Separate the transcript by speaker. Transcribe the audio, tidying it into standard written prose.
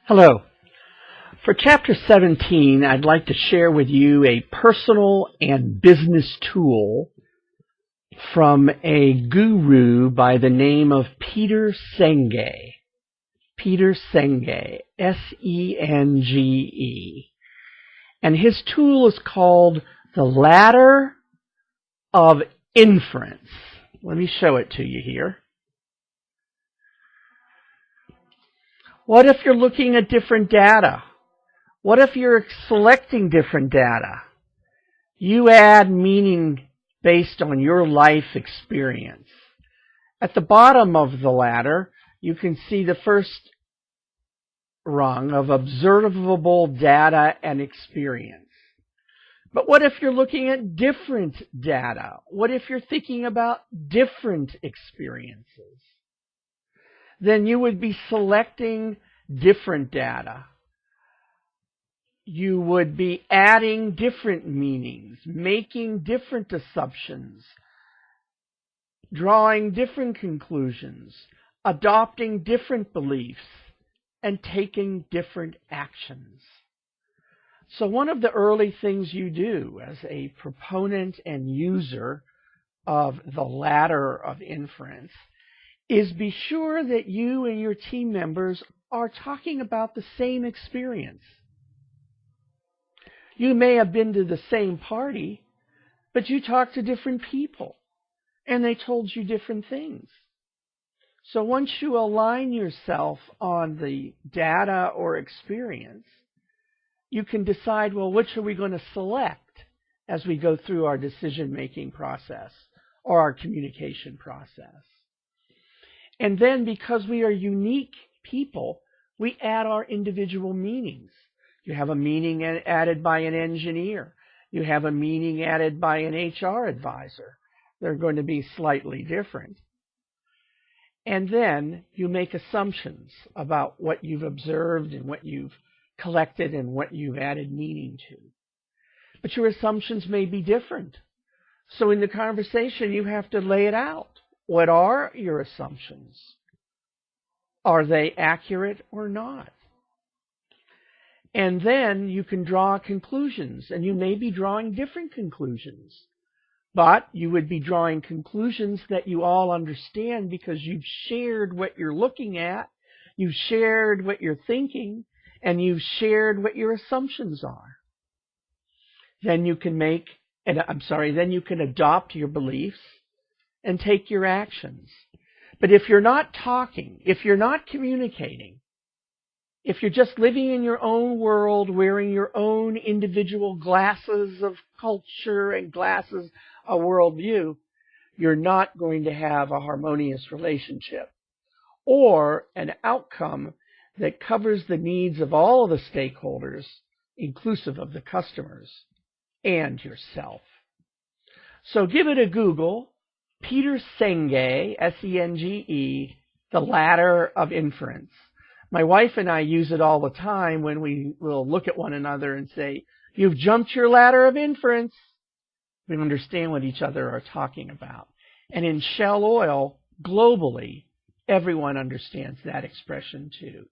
Speaker 1: Hello. For Chapter 17, I'd like to share with you a personal and business tool from a guru by the name of Peter Senge. Peter Senge, S-E-N-G-E. And his tool is called the Ladder of Inference. Let me show it to you here. What if you're looking at different data? What if you're selecting different data? You add meaning based on your life experience. At the bottom of the ladder, you can see the first rung of observable data and experience. But what if you're looking at different data? What if you're thinking about different experiences? Then you would be selecting different data. You would be adding different meanings, making different assumptions, drawing different conclusions, adopting different beliefs, and taking different actions. So one of the early things you do as a proponent and user of the ladder of inference is be sure that you and your team members are talking about the same experience. You may have been to the same party, but you talked to different people, and they told you different things. So once you align yourself on the data or experience, you can decide, well, which are we going to select as we go through our decision-making process or our communication process. And then because we are unique people, we add our individual meanings. You have a meaning added by an engineer. You have a meaning added by an HR advisor. They're going to be slightly different. And then you make assumptions about what you've observed and what you've collected and what you've added meaning to. But your assumptions may be different. So in the conversation, you have to lay it out. What are your assumptions? Are they accurate or not? And then you can draw conclusions, and you may be drawing different conclusions. But you would be drawing conclusions that you all understand because you've shared what you're looking at, you've shared what you're thinking, and you've shared what your assumptions are. Then you can then you can adopt your beliefs and take your actions. But if you're not talking, if you're not communicating, if you're just living in your own world, wearing your own individual glasses of culture and glasses of worldview, you're not going to have a harmonious relationship or an outcome that covers the needs of all of the stakeholders, inclusive of the customers and yourself. So give it a Google, Peter Senge, S-E-N-G-E, the Ladder of Inference. My wife and I use it all the time when we will look at one another and say, "You've jumped your ladder of inference." We understand what each other are talking about. And in Shell Oil, globally, everyone understands that expression too.